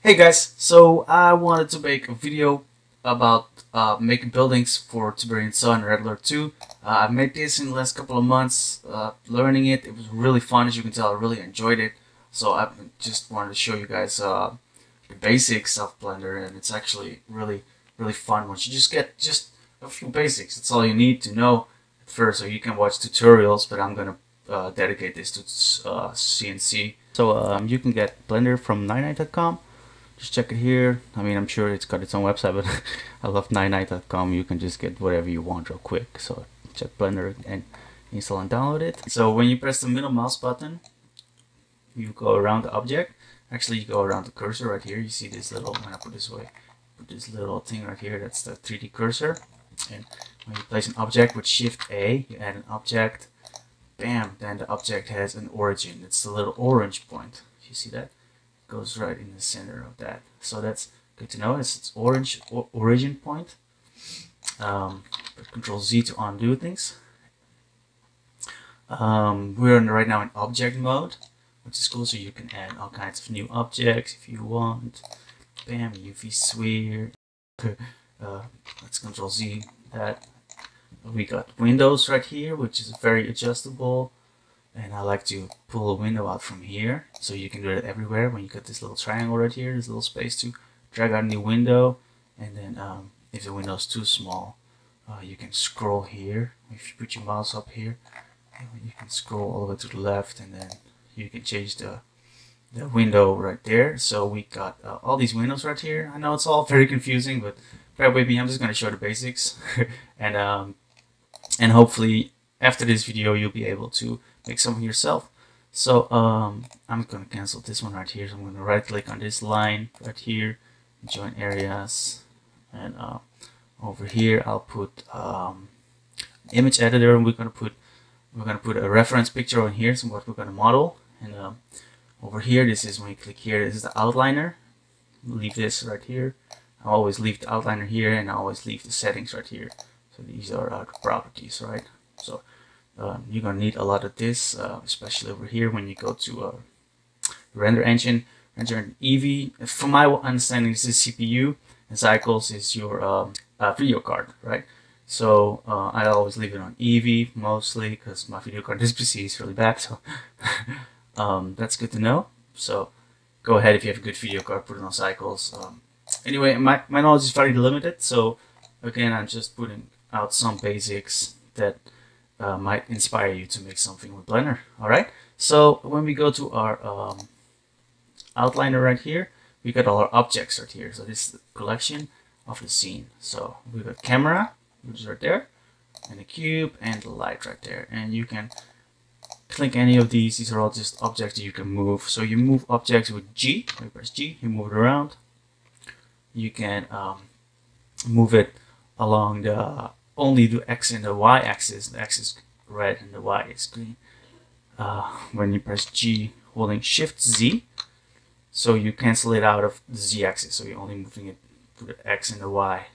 Hey guys, so I wanted to make a video about making buildings for Tiberian Sun and RA2. I made this in the last couple of months, learning it. It was really fun, as you can tell. I really enjoyed it. So I just wanted to show you guys the basics of Blender, and it's actually really fun once you just get just a few basics. That's all you need to know at first. So you can watch tutorials, but I'm gonna dedicate this to C&C. So you can get Blender from 99.com. Just check it here. I mean, I'm sure it's got its own website, but I love 99.com. You can just get whatever you want real quick. So check Blender and install and download it. So when you press the middle mouse button, you go around the object. Actually, you go around the cursor right here. You see this little, when I put this away, put this little thing right here. That's the 3D cursor. And when you place an object with Shift A, you add an object. Bam! Then the object has an origin. It's the little orange point. You see that? Goes right in the center of that, so that's good to know. It's its orange origin point. Control Z to undo things. We're right now in object mode, which is cool. So you can add all kinds of new objects if you want. Bam, UV sphere. Let's Control Z that. We got windows right here, which is very adjustable. And I like to pull a window out from here, so you can do it everywhere. When you got this little triangle right here, this little space to drag out a new window. And then if the window is too small, you can scroll here. If you put your mouse up here, you can scroll all the way to the left, and then you can change the window right there. So we got all these windows right here. I know it's all very confusing, but bear with me. I'm just going to show the basics, and hopefully after this video you'll be able to make something yourself. So I'm going to cancel this one right here. So I'm going to right click on this line right here, join areas, and over here I'll put image editor, and we're going to put a reference picture on here, so what we're going to model. And over here, this is when you click here, this is the outliner. Leave this right here. I always leave the outliner here, and I always leave the settings right here. So these are the properties, right? So you're gonna need a lot of this, especially over here when you go to render engine, render Eevee. From my understanding, this is CPU, and Cycles is your video card, right? So I always leave it on Eevee mostly because my video card, this PC is really bad. So that's good to know. So go ahead, if you have a good video card, put it on Cycles. Anyway, my knowledge is very limited, so again, I'm just putting out some basics that might inspire you to make something with Blender. Alright, so when we go to our outliner right here, we got all our objects right here. So this is the collection of the scene. So we got camera, which is right there, and the cube, and the light right there. And you can click any of these. These are all just objects that you can move. So you move objects with G. When you press G, you move it around. You can move it along the only the X and the Y axis. The X is red and the Y is green. When you press G holding Shift Z, so you cancel it out of the Z axis, so you're only moving it to the X and the Y.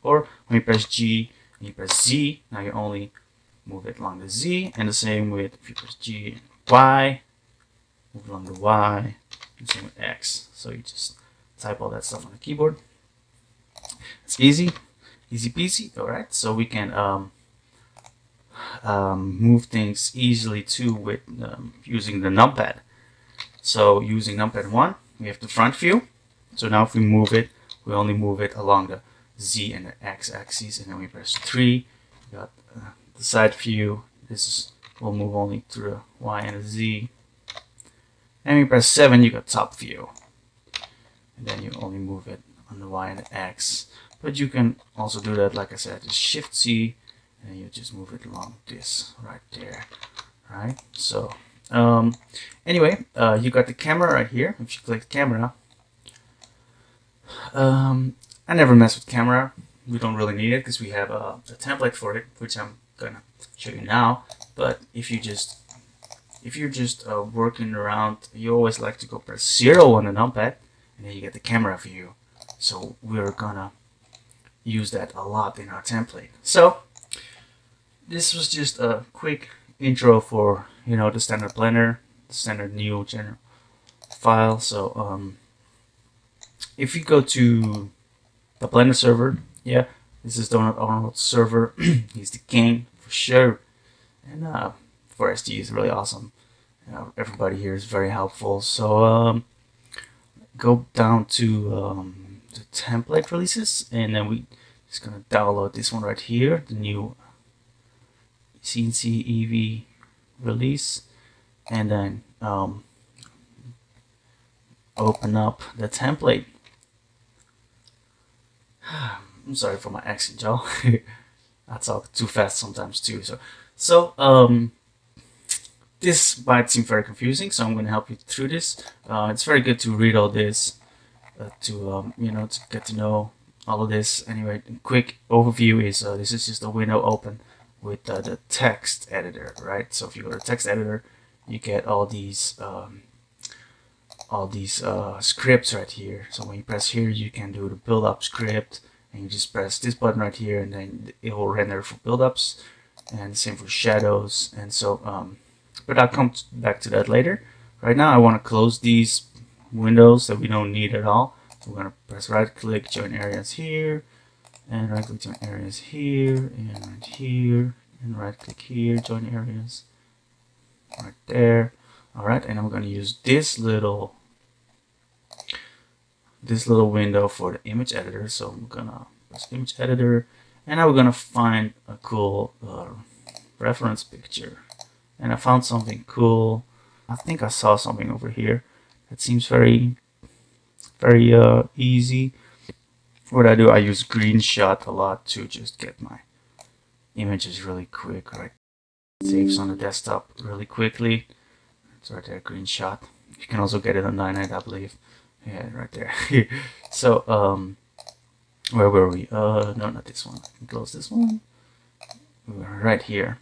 Or when you press G and you press Z, now you only move it along the Z, and the same with if you press G and Y, move along the Y, and same with X. So you just type all that stuff on the keyboard. It's easy peasy. All right, so we can move things easily too with using the numpad. So using numpad 1, we have the front view. So now if we move it, we only move it along the Z and the X axis, and then we press 3, we got the side view. This will move only to the Y and the Z. And we press 7, you got top view, and then you only move it on the Y and the X. But you can also do that, like I said, just Shift C, and then you just move it along this right there, right? So anyway, you got the camera right here. If you click the camera, I never mess with camera. We don't really need it because we have a template for it, which I'm gonna show you now. But if you're just working around, you always like to go press 0 on the numpad, and then you get the camera view. So we're gonna use that a lot in our template. So this was just a quick intro for, you know, the standard Blender, the standard new general file. So if you go to the Blender server, yeah, this is Donald Arnold's server. He's the king for sure, and for SD is really awesome. Everybody here is very helpful. So go down to the template releases, and then we just gonna download this one right here, the new C&C EV release, and then open up the template. I'm sorry for my accent, y'all. I talk too fast sometimes too. So this might seem very confusing, so I'm going to help you through this. It's very good to read all this, to get to know all of this. Anyway, quick overview is this is just a window open with the text editor, right? So if you go to text editor, you get all these scripts right here. So when you press here, you can do the build up script, and you just press this button right here, and then it will render for build ups, and same for shadows. And so but I'll come back to that later. Right now I want to close these windows that we don't need at all. So we're going to press right click, join areas here, and right click, join areas here, and right here, and right click here, join areas right there. Alright, and I'm going to use this little window for the image editor. So I'm gonna press image editor, and now we're gonna find a cool reference picture. And I found something cool. I think I saw something over here that seems very easy. What I do, I use green shot a lot to just get my images really quick, right? It saves on the desktop really quickly. It's right there, green shot. You can also get it on Dynamite, I believe. Yeah, right there. So where were we? No, not this one. Close this one. We're right here.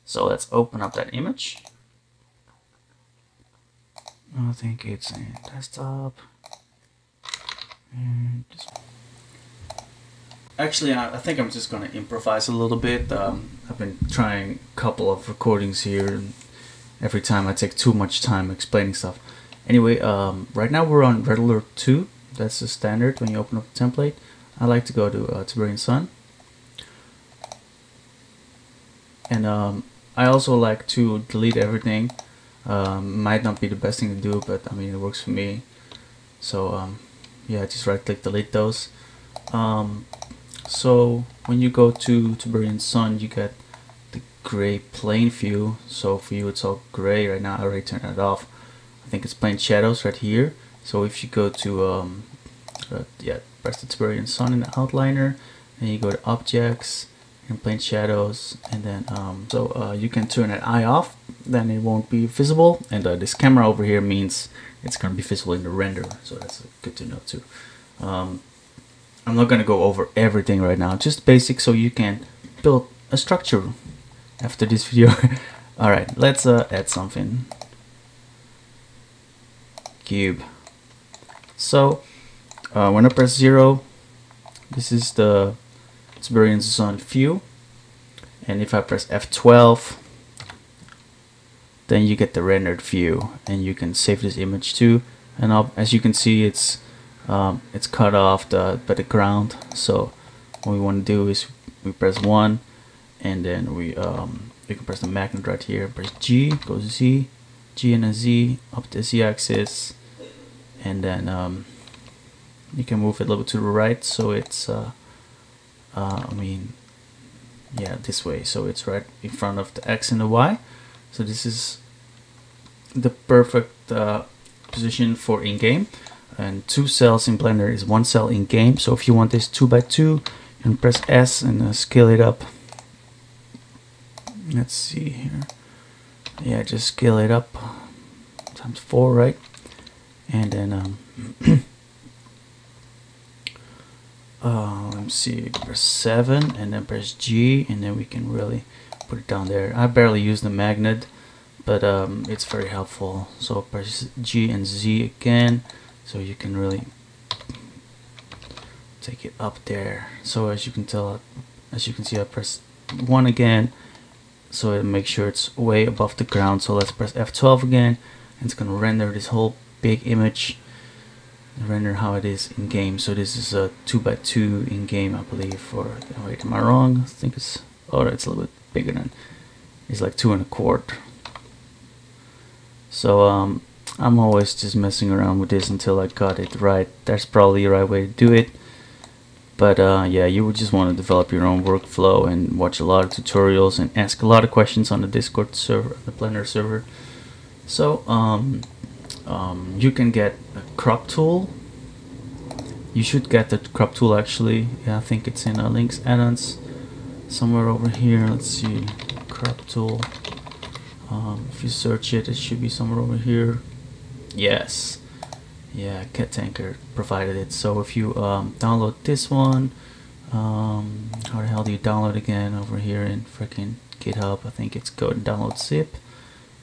So let's open up that image. I think it's in desktop. And actually, I think I'm just gonna improvise a little bit. I've been trying a couple of recordings here, and every time I take too much time explaining stuff. Anyway, right now we're on Red Alert 2. That's the standard when you open up the template. I like to go to Tiberian Sun. And I also like to delete everything. Might not be the best thing to do, but I mean, it works for me. So yeah, just right click, delete those. So when you go to Tiberian Sun, you get the gray plane view. So for you, it's all gray right now. I already turned it off. I think it's plain shadows right here. So if you go to yeah, press the Tiberian Sun in the outliner, and you go to objects and plain shadows, and then you can turn that eye off, then it won't be visible. And this camera over here means it's going to be visible in the render, so that's good to know too. I'm not going to go over everything right now, just basic, so you can build a structure after this video. All right, let's add something. Cube. So when I press 0, this is the Tiberian Sun view, and if I press F12, then you get the rendered view, and you can save this image too. And as you can see, it's cut off by the ground. So what we want to do is we press 1, and then we can press the magnet right here, press G, goes Z, G and a Z up the Z axis, and then you can move it a little bit to the right, so it's I mean, yeah, this way, so it's right in front of the X and the Y. So this is the perfect position for in-game. And 2 cells in Blender is 1 cell in game. So if you want this 2 by 2, you can press S and scale it up. Let's see here. Yeah, just scale it up times 4, right? And then let's see, press 7 and then press G, and then we can really put it down there. I barely use the magnet, but it's very helpful. So press G and Z again, so you can really take it up there. So as you can see, I press 1 again, so it makes sure it's way above the ground. So let's press F12 again, and it's gonna render this whole big image. render how it is in game. So this is a 2x2 in game, I believe. Or wait, am I wrong? I think it's, oh, it's a little bit bigger than, it's like 2 1/4. So I'm always just messing around with this until I got it right. That's probably the right way to do it. But yeah, you would just want to develop your own workflow and watch a lot of tutorials and ask a lot of questions on the Discord server, the Blender server. So you can get a crop tool. You should get the crop tool actually. Yeah, I think it's in links add-ons somewhere over here. Let's see, crop tool. If you search it, it should be somewhere over here. Yes. Yeah, Cat Tanker provided it. So if you download this one, how the hell do you download again? Over here in freaking GitHub, I think it's go and download zip.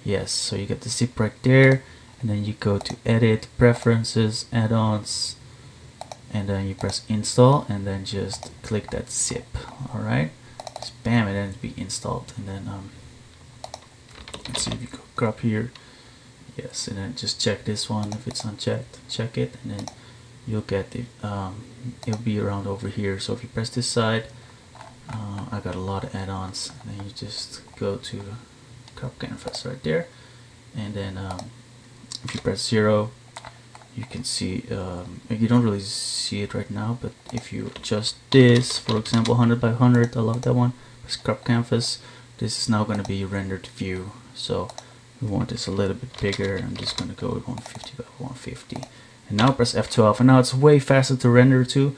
Yes, so you get the zip right there, and then you go to edit, preferences, add-ons, and then you press install, and then just click that zip. All right, just bam, and then it'll be installed. And then let's see if you go crop here. Yes, and then just check this one. If it's unchecked, check it, and then you'll get it. It'll be around over here. So if you press this side, I got a lot of add-ons, and then you just go to crop canvas right there, and then if you press 0, you can see. You don't really see it right now, but if you adjust this, for example, 100 by 100, I love that one. Press crop canvas. This is now going to be rendered view. So we want this a little bit bigger. I'm just going to go with 150 by 150, and now press F12, and now it's way faster to render too.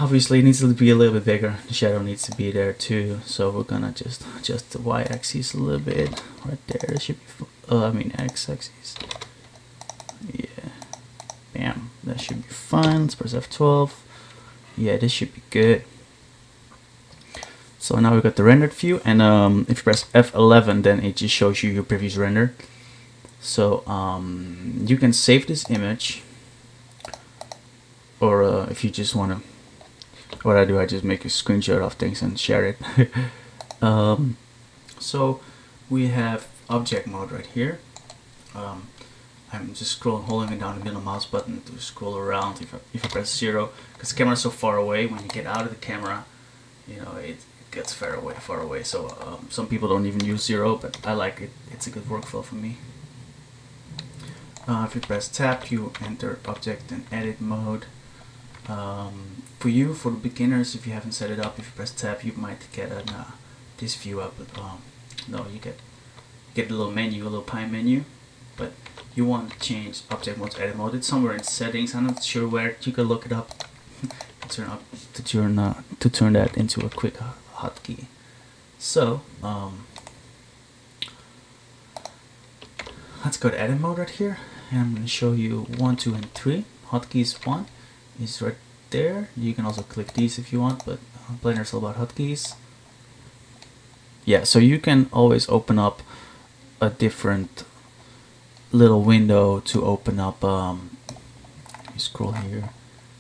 Obviously it needs to be a little bit bigger. The shadow needs to be there too, so we're gonna just adjust the y-axis a little bit right there. It should be I mean x-axis. Yeah, bam, that should be fine. Let's press F12. Yeah, this should be good. So now we got the rendered view, and if you press F11, then it just shows you your previous render. So you can save this image, or if you just want to, what I do, I just make a screenshot of things and share it. So we have object mode right here. I'm just scrolling, holding it down the middle mouse button to scroll around. If I press 0, because the camera is so far away, when you get out of the camera, you know, it gets far away. So some people don't even use 0, but I like it. It's a good workflow for me. If you press tab, you enter object and edit mode. For the beginners, if you haven't set it up, if you press tab, you might get this view up. But no, you get a little menu, a little pie menu. But you want to change object mode to edit mode. It's somewhere in settings. I'm not sure where. You can look it up to turn that into a quick hotkey. So let's go to edit mode right here, and I'm going to show you 1, 2, and 3. Hotkeys 1 is right there. You can also click these if you want, but Blender's all about hotkeys. Yeah, so you can always open up a different little window to open up. You scroll here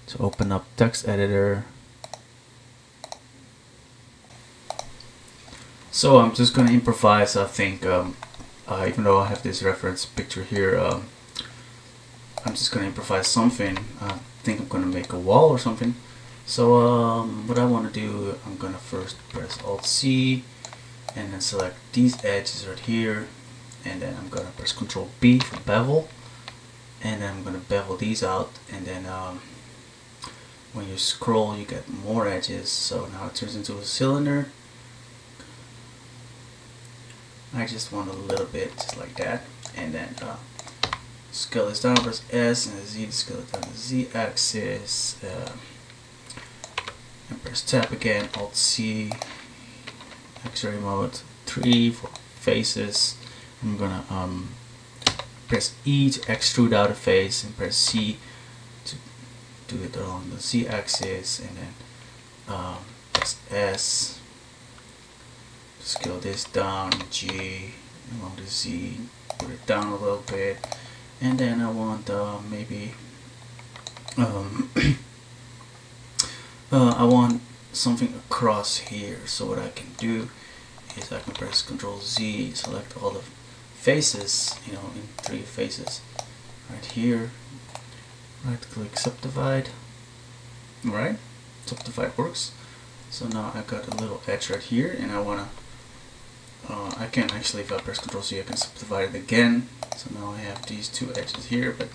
to open up text editor. So I'm just gonna improvise. I think even though I have this reference picture here, I'm just gonna improvise something. I think I'm gonna make a wall or something. So what I want to do, I'm gonna first press Alt C and then select these edges right here, and then I'm gonna press Control B for bevel, and then I'm gonna bevel these out, and then when you scroll you get more edges. So now it turns into a cylinder. I just want a little bit, just like that, and then scale this down, press S and Z to scale it down to Z axis, and press tab again, Alt C, X-ray mode 3 for faces. I'm gonna press E to extrude out a face, and press C to do it along the Z axis, and then press S. Scale this down, G along the Z, put it down a little bit, and then I want maybe I want something across here. So what I can do is I can press Control Z, select all the faces, you know, in 3 faces right here, right click subdivide. Alright, subdivide works. So now I got a little edge right here, and I wanna I can actually, if I press Ctrl C, I can subdivide it again. So now I have these two edges here, but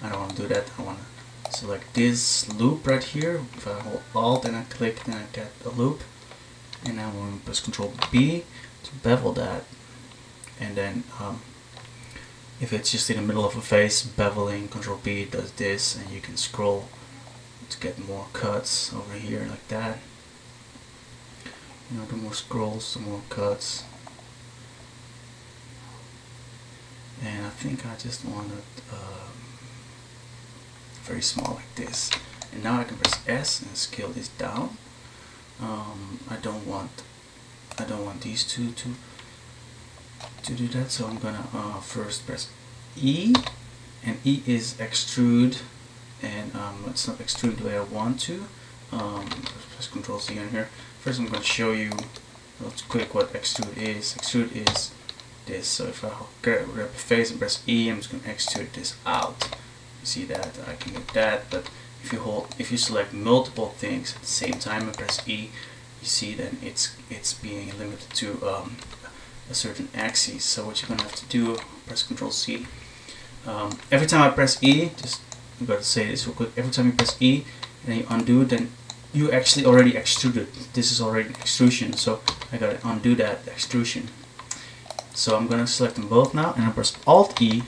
I don't want to do that. I want to select this loop right here. If I hold Alt and I click, then I get a loop, and I'm going to press Ctrl B to bevel that. And then if it's just in the middle of a face, beveling, Ctrl B does this, and you can scroll to get more cuts over here like that. You know, the more scrolls, the more cuts. And I think I just want it very small like this. And now I can press S and scale this down. I don't want these two to do that, so I'm gonna first press E, and E is extrude, and it's not extrude the way I want to. Press Ctrl C on here. First, I'm going to show you real quick what extrude is. Extrude is this. So if I grab a face and press E, I'm just going to extrude this out. You see that? I can get that. But if you select multiple things at the same time and press E, you see then it's being limited to a certain axis. So what you're going to have to do, press Ctrl C. Every time I press E, I'm going to say this real quick. Every time you press E and then you undo, then you actually already extruded. This is already extrusion, so I gotta undo that extrusion. So I'm gonna select them both now, and I press Alt E,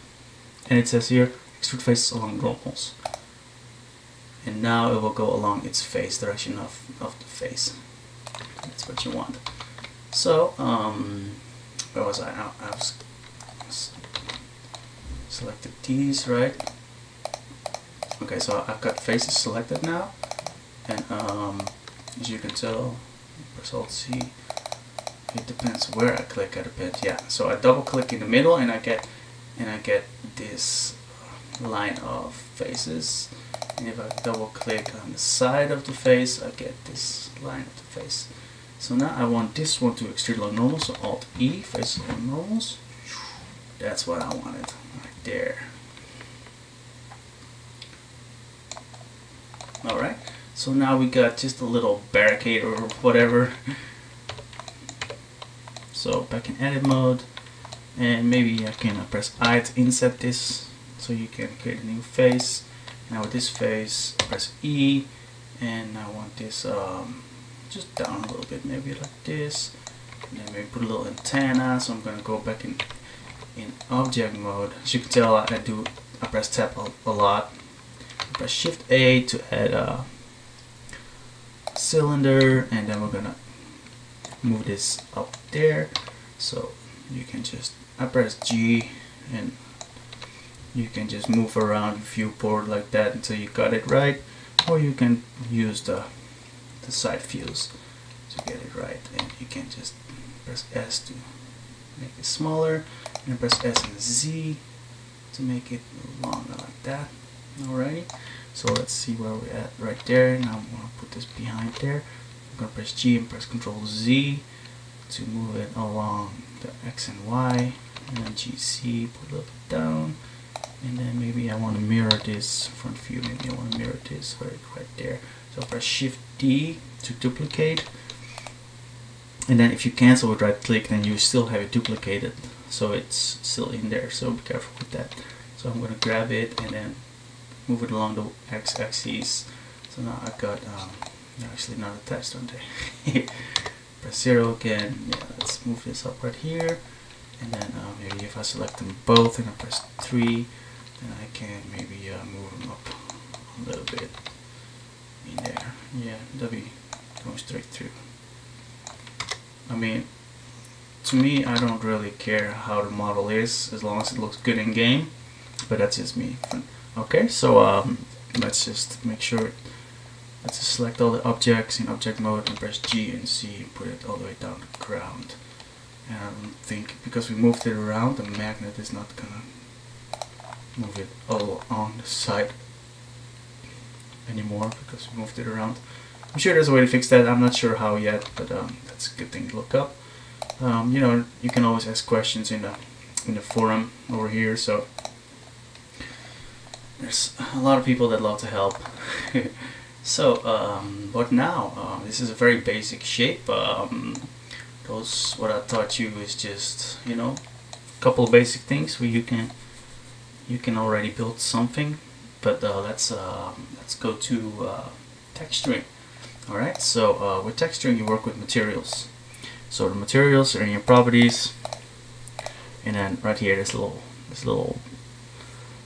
and it says here extrude faces along normals. And now it will go along its face, direction of the face. That's what you want. So where was I now? I was selected these, right? Okay, so I've got faces selected now. And as you can tell, press Alt C. It depends where I click at a bit. Yeah, so I double click in the middle, and I get this line of faces. And if I double click on the side of the face, I get this line of the face. So now I want this one to extrude along normals. So Alt E, faces along normals. That's what I wanted right there. All right. So now we got just a little barricade or whatever. So back in edit mode, and maybe I can press I to inset this, so you can create a new face. Now with this face, press E, and I want this just down a little bit, maybe like this, and then maybe put a little antenna. So I'm gonna go back in object mode. As you can tell, I press tab a lot. I press Shift A to add a cylinder, and then we're gonna move this up there. So you can just, I press G, and you can just move around the viewport like that until you got it right, or you can use the side views to get it right, and you can just press S to make it smaller, and press S and Z to make it longer like that. Alrighty, so let's see where we're at right there. Now I'm going to put this behind there. I'm going to press G and press Ctrl Z to move it along the X and Y, and then GC, put a little bit down, and then maybe I want to mirror this front view. Maybe I want to mirror this right there. So I'll press Shift D to duplicate, and then if you cancel with right click, then you still have it duplicated, so it's still in there. So be careful with that. So I'm going to grab it and then move it along the x-axis. So now I've got, they're actually not attached, aren't they? Press 0 again. Yeah, let's move this up right here. And then maybe if I select them both and I press 3, then I can maybe move them up a little bit in there. Yeah, that'll be going straight through. I mean, to me, I don't really care how the model is as long as it looks good in game, but that's just me. Okay, so let's just make sure, let's just select all the objects in object mode and press G and C and put it all the way down to the ground. And I don't think, because we moved it around, the magnet is not gonna move it all on the side anymore because we moved it around. I'm sure there's a way to fix that. I'm not sure how yet, but that's a good thing to look up. You know, you can always ask questions in the forum over here. So there's a lot of people that love to help. So, but now, this is a very basic shape. What I taught you is just, you know, a couple of basic things where you can already build something. But let's go to texturing. All right. So with texturing, you work with materials. So the materials are in your properties, and then right here, this little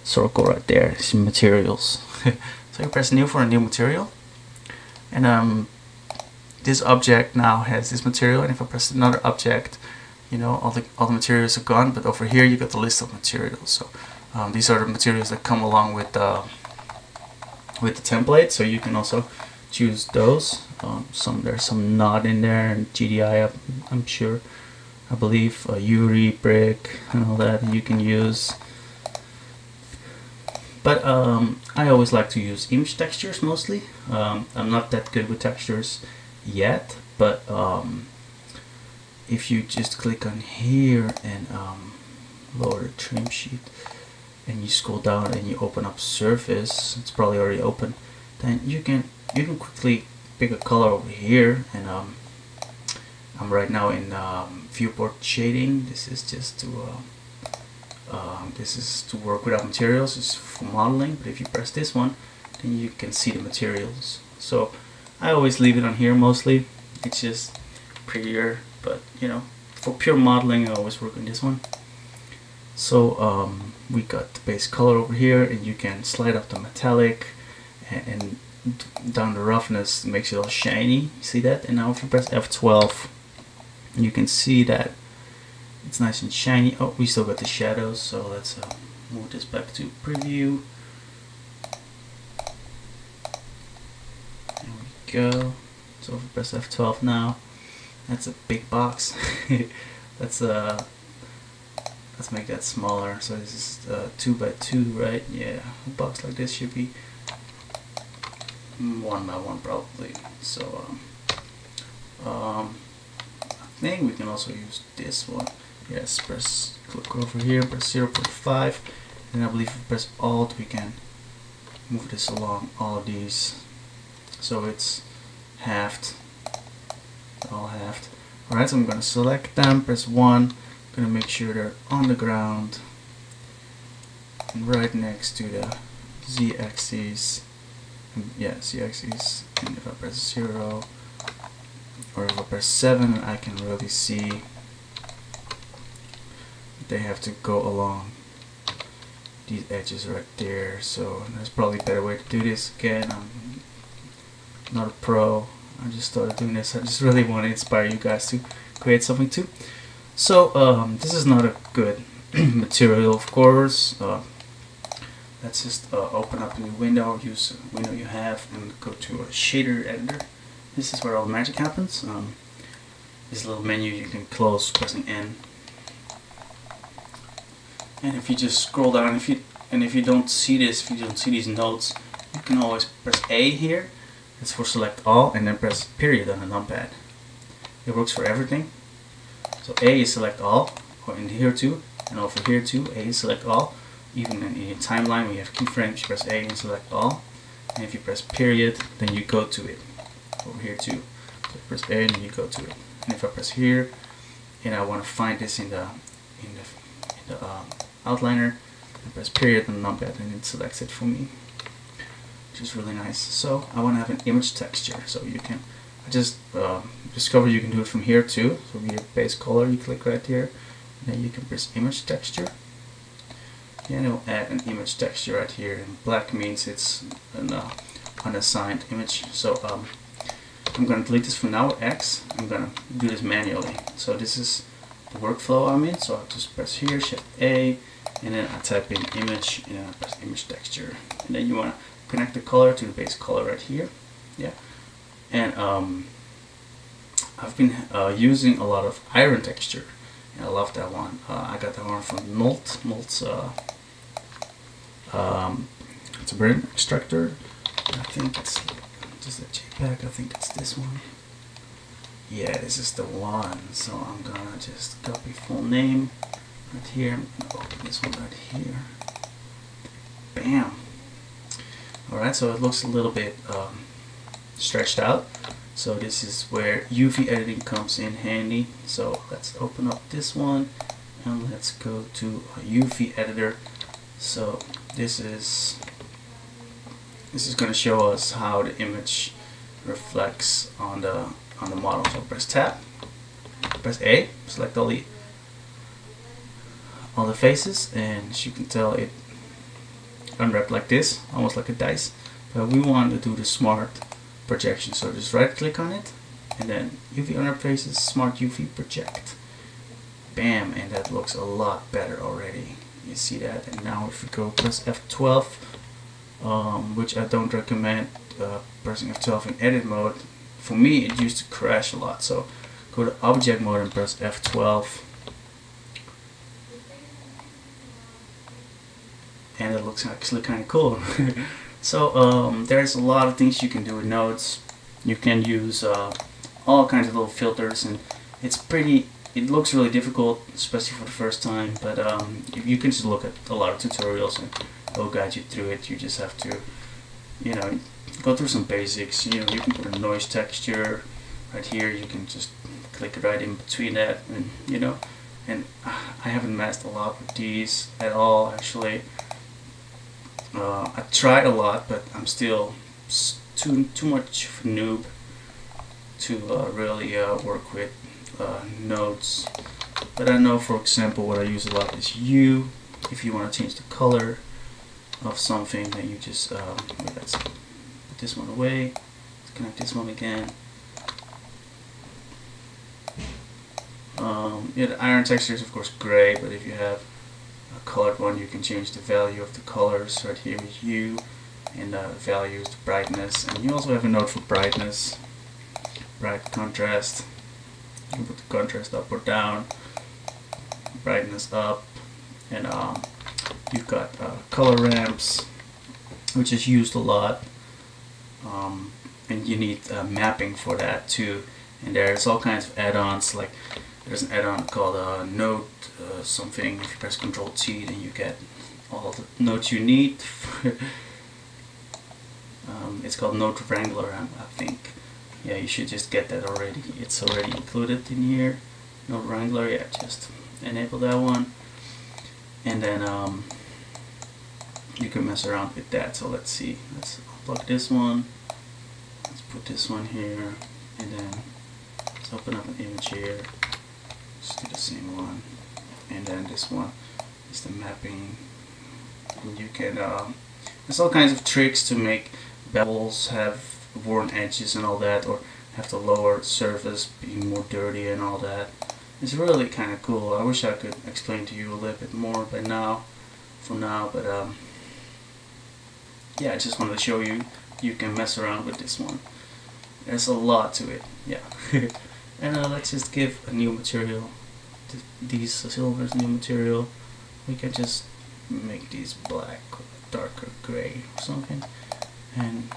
circle right there is materials. So you press new for a new material, and this object now has this material, and if I press another object, you know, all the materials are gone, but over here you got the list of materials. So these are the materials that come along with the template, so you can also choose those. There's some knot in there, and GDI, I'm sure, I believe, Yuri, brick, and all that you can use. But I always like to use image textures mostly. I'm not that good with textures yet, but if you just click on here and lower the trim sheet, and you scroll down and you open up surface, it's probably already open, then you can quickly pick a color over here, and I'm right now in viewport shading. This is just to work without materials. It's for modeling, but if you press this one, then you can see the materials. So I always leave it on here mostly. It's just prettier, but you know, for pure modeling, I always work on this one. So we got the base color over here, and you can slide up the metallic and down the roughness. It makes it all shiny. You see that? And now if you press F12, you can see that it's nice and shiny. Oh, we still got the shadows, so let's move this back to preview. There we go. So if we press F12 now, that's a big box. Let's make that smaller. So this is 2 by 2, right? Yeah, a box like this should be 1 by 1 probably. So I think we can also use this one. Yes, click over here, press 0.5, and I believe if we press Alt, we can move this along all of these. So it's halved, all halved. Alright, so I'm going to select them, press 1, I'm going to make sure they're on the ground and right next to the Z-axis. Yeah, Z-axis. And if I press 0 or if I press 7, I can really see they have to go along these edges right there. So there's probably a better way to do this. Again, I'm not a pro. I just started doing this. I just really want to inspire you guys to create something too. So this is not a good material, of course. Let's just open up a new window, use a window you have, and go to a shader editor. This is where all the magic happens. This little menu you can close pressing N. And if you just scroll down, if you don't see this, if you don't see these notes, you can always press A here. It's for select all, and then press period on the numpad. It works for everything. So A is select all, or in here too, and over here too, A is select all. Even in your timeline, when you have keyframes, you press A and select all. And if you press period, then you go to it. Over here too. So press A and you go to it. And if I press here, and I want to find this in the outliner, I press period on the numpad, and it selects it for me, which is really nice. So I want to have an image texture, so you can. I just discovered you can do it from here too. So your base color, you click right here, and then you can press image texture, and it'll add an image texture right here. And black means it's an unassigned image. So I'm going to delete this from now with X. I'm going to do this manually. So this is the workflow I'm in. So I'll just press here, Shift A, and then I type in image, and I press image texture. And then you want to connect the color to the base color right here. Yeah. And I've been using a lot of iron texture, and I love that one. I got that one from Molt. Molt's it's a brand extractor. I think it's just a JPEG. I think it's this one. Yeah, this is the one. So I'm gonna just copy full name right here. I'm gonna open this one right here. Bam. Alright, so it looks a little bit stretched out. So this is where UV editing comes in handy. So let's open up this one and let's go to a UV editor. So this is going to show us how the image reflects on the model. So press tab, press A, select all the faces, and as you can tell, it unwrapped like this, almost like a dice. But we want to do the smart projection, so just right click on it and then UV unwrap faces, smart UV project, bam, and that looks a lot better already. You see that? And now if we go press F12, which I don't recommend pressing F12 in edit mode. For me it used to crash a lot, so go to object mode and press F12, and it looks actually kind of cool. So there's a lot of things you can do with nodes. You can use all kinds of little filters, and it looks really difficult, especially for the first time, but you can just look at a lot of tutorials and they'll guide you through it. You just have to, you know, go through some basics. You know, you can put a noise texture right here. You can just click right in between that, and you know, and I haven't messed a lot with these at all actually. I tried a lot, but I'm still too much of a noob to really work with nodes. But I know, for example, what I use a lot is hue. If you want to change the color of something, then you just let's put this one away, let's connect this one again. Yeah, the iron texture is of course gray, but if you have a colored one, you can change the value of the colors. Right here is hue, and the value is the brightness, and you also have a node for brightness, bright contrast. You can put the contrast up or down, brightness up, and you've got color ramps, which is used a lot, and you need mapping for that too. And there's all kinds of add-ons, like there's an add-on called node something. If you press Ctrl T, then you get all the nodes you need. It's called Node Wrangler, I think. Yeah, you should just get that already. It's already included in here. Node Wrangler, yeah, just enable that one, and then you can mess around with that. So let's see. Let's unplug this one. Let's put this one here, and then let's open up an image here. Let's do the same one, and then this one is the mapping. And you can there's all kinds of tricks to make bevels have worn edges and all that, or have the lower surface being more dirty and all that. It's really kind of cool. I wish I could explain to you a little bit more by now, for now, but yeah, I just wanted to show you you can mess around with this one. There's a lot to it, yeah. And let's just give a new material. These silvers, new material. We can just make these black or darker gray or something, and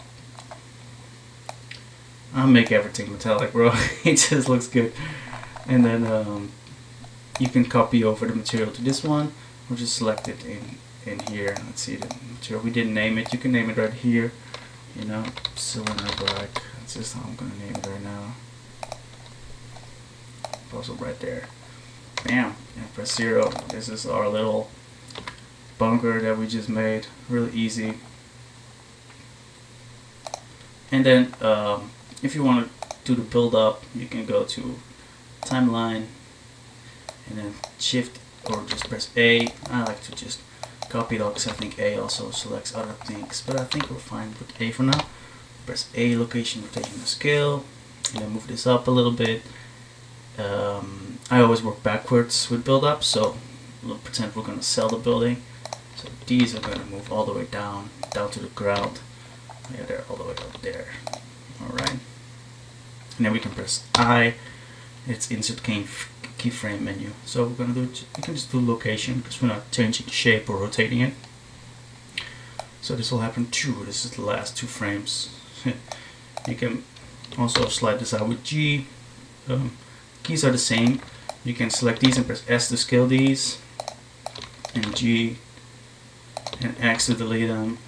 I'll make everything metallic, bro. It just looks good. And then you can copy over the material to this one, or just select it in here. Let's see the material. We didn't name it. You can name it right here. You know, cylinder black. That's just how I'm gonna name it right now. Also right there. Bam. And press 0. This is our little bunker that we just made. Really easy. And then if you want to do the build up, you can go to timeline and then shift, or just press A. I like to just copy it all because I think A also selects other things, but I think we're fine with A for now. Press A, location, rotation, and scale, and then move this up a little bit. I always work backwards with build up, so we'll pretend we're going to sell the building. So these are going to move all the way down to the ground. Yeah, they're all the way up there. Alright. And then we can press I. It's insert keyframe menu. So we're going to do, we can just do location because we're not changing shape or rotating it. So this will happen too. This is the last 2 frames. You can also slide this out with G. Keys are the same. You can select these and press S to scale these, and G and X to delete them.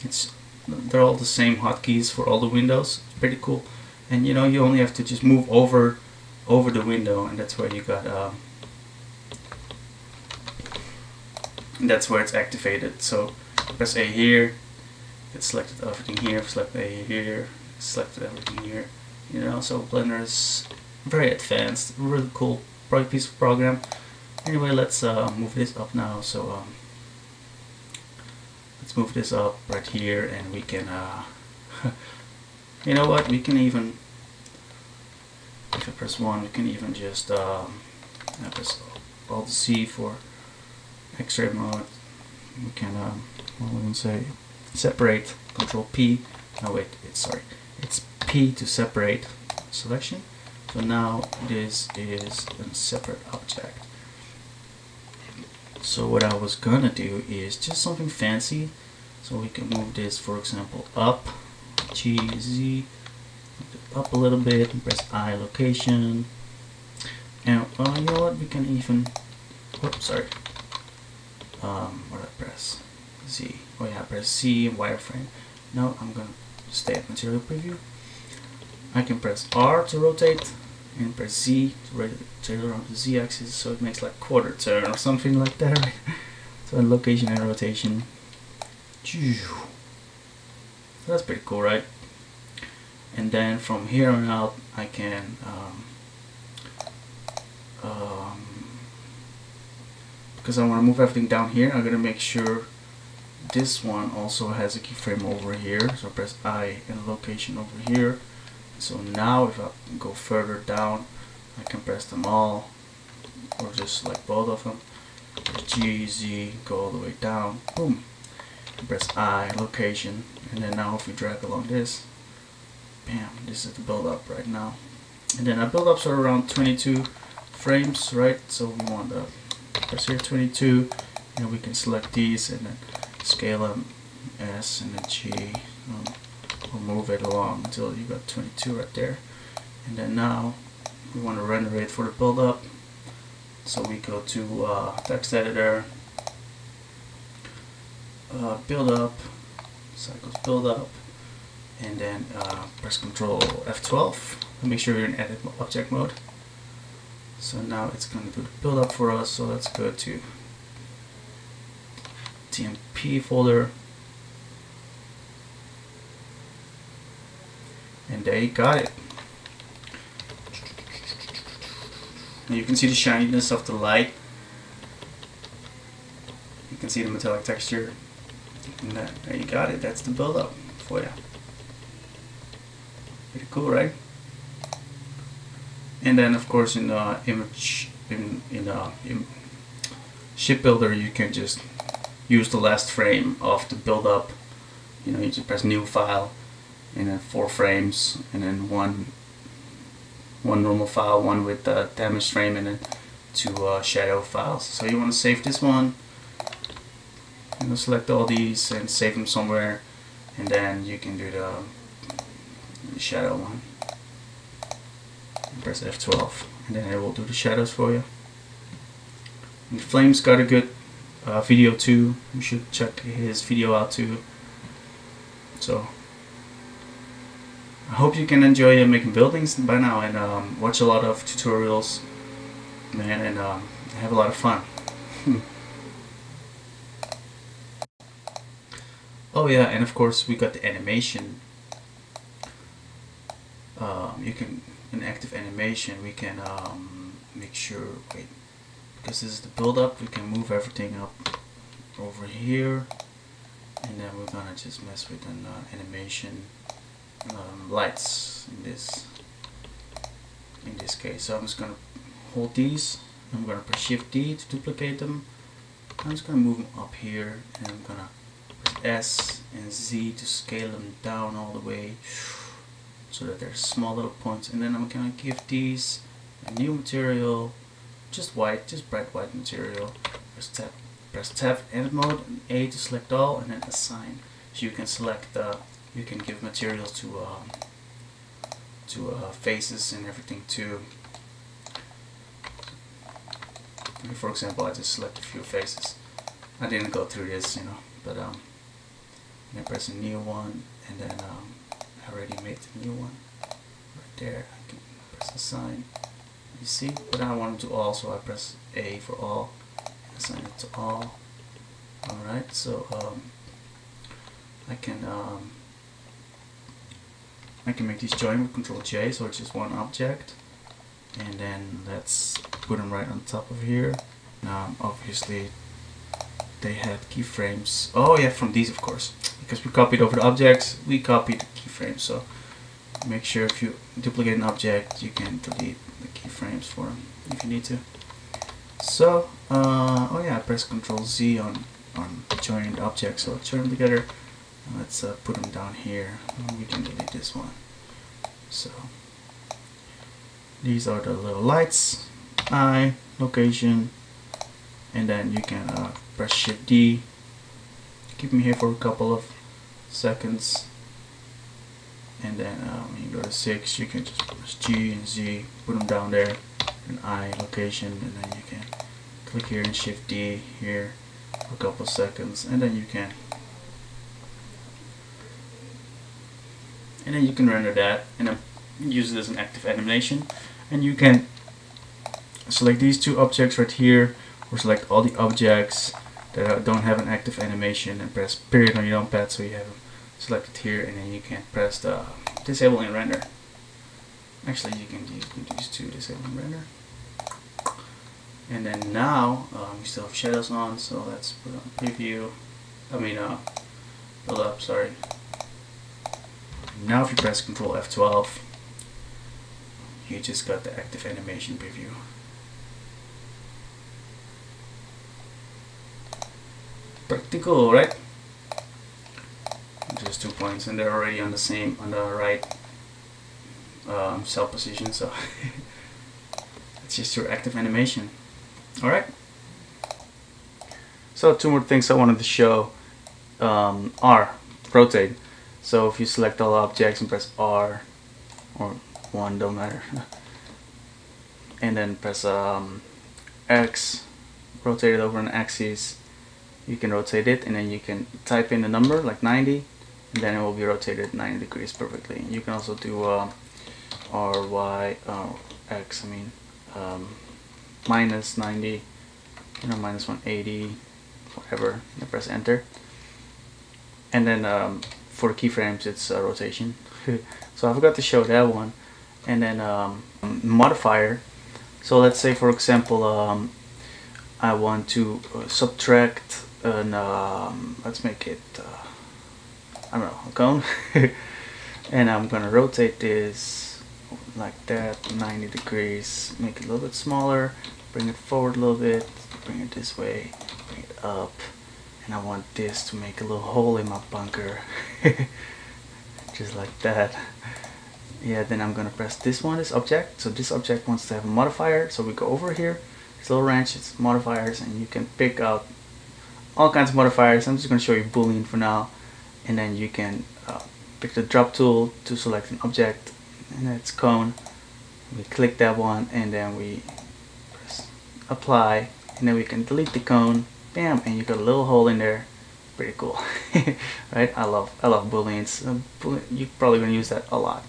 It's they're all the same hotkeys for all the windows. It's pretty cool. And you know, you only have to just move over the window, and that's where you got that's where it's activated. So press A here, it selected everything here, select A here, selected everything here. You know, so Blender is very advanced, really cool piece of program. Anyway, let's move this up now. So let's move this up right here, and we can you know what, we can even, if I press 1, we can even just press Alt C for X-ray mode. We can what we can say, separate, Control P. No wait, it's P to separate selection. So now this is a separate object. So what I was gonna do is just something fancy. So we can move this, for example, up, G, Z, up a little bit, and press I location. And you know what, we can even, whoops, sorry. What did I press? Z. Oh yeah, press C, wireframe. No, I'm gonna stay at material preview. I can press R to rotate, and press Z to rotate around the Z axis, so it makes like quarter turn or something like that, right? So in location and rotation. That's pretty cool, right? And then from here on out, I can because I want to move everything down here, I'm gonna make sure this one also has a keyframe over here. So press I and location over here. So now if I go further down, I can press them all, or just select both of them. G, Z, go all the way down, boom. Press I, location, and then now if we drag along this, bam, this is the build up right now. And then our build ups are around 22 frames, right? So we want to press here 22, and we can select these and then scale them S and then G. We'll move it along until you got 22 right there. And then now we want to render it for the build up. So we go to text editor, build up, cycles build up, and then press Control F12 and make sure you're in edit object mode. So now it's going to do the build up for us. So let's go to TMP folder, and there you got it. And you can see the shininess of the light. You can see the metallic texture. And there you got it. That's the build up for you. Pretty cool, right? And then of course in image in ship builder, you can just use the last frame of the build up. You know, you just press new file, and then 4 frames, and then one normal file, one with the damaged frame, and then 2 shadow files. So you want to save this one, and select all these and save them somewhere, and then you can do the shadow one. Press F12, and then it will do the shadows for you. And Flame's got a good video too. You should check his video out too. So I hope you can enjoy making buildings by now, and watch a lot of tutorials, man, and have a lot of fun. Oh yeah, and of course we got the animation. You can, in active animation, we can make sure, wait, because this is the build up, we can move everything up over here, and then we're gonna just mess with an animation lights in this case. So I'm just gonna hold these, I'm gonna press Shift D to duplicate them. I'm just gonna move them up here, and I'm gonna press S and Z to scale them down all the way so that they're small little points. And then I'm gonna give these a new material, just white, just bright white material. Press tab edit mode, and A to select all, and then assign. So you can select you can give materials to faces and everything too. For example, I just select a few faces. I didn't go through this, you know, but and press a new one, and then I already made the new one right there. I can press assign. You see, but I want it to all, so I press A for all and assign it to all. Alright, so I can make these join with Control J, so it's just one object, and then let's put them right on top of here. Now obviously they had keyframes. Oh yeah, from these of course, because we copied over the objects, we copied the keyframes. So make sure if you duplicate an object, you can delete the keyframes for them if you need to. So oh yeah, I press Control Z on joining the objects, so let's join them together. Let's put them down here. We can delete this one. So these are the little lights, eye, location, and then you can press Shift D, keep them here for a couple of seconds, and then when you go to 6, you can just press G and Z, put them down there, and eye, location, and then you can click here and Shift D here for a couple of seconds, and then you can render that and then use it as an active animation. And you can select these two objects right here, or select all the objects that don't have an active animation and press period on your numpad so you have them selected here, and then you can press the disable and render. Actually, you can use these two, disable and render. And then now you still have shadows on, so let's put on preview. Build up, sorry. Now if you press Control F12, you just got the active animation preview. Pretty cool, right? Just 2 points, and they're already on the right cell position, so it's just your active animation. Alright, so 2 more things I wanted to show are rotate. So if you select all objects and press R or 1, don't matter, and then press X, rotate it over an axis, you can rotate it, and then you can type in the number like 90, and then it will be rotated 90 degrees perfectly. You can also do R, Y, X, minus 90, minus 180, whatever, and press enter. And then for the keyframes, it's rotation. So I forgot to show that one. And then modifier. So let's say, for example, I want to subtract an let's make it I don't know, a cone. And I'm gonna rotate this like that, 90 degrees, make it a little bit smaller, bring it forward a little bit, bring it this way, bring it up, and I want this to make a little hole in my bunker. Just like that. Yeah, then I'm gonna press this one, this object. So this object wants to have a modifier, so we go over here, this little wrench, it's modifiers, and you can pick out all kinds of modifiers. I'm just gonna show you Boolean for now, and then you can pick the drop tool to select an object, and it's cone. We click that one, and then we press apply, and then we can delete the cone. Bam, and you got a little hole in there. Pretty cool. Right? I love booleans. You're probably gonna use that a lot.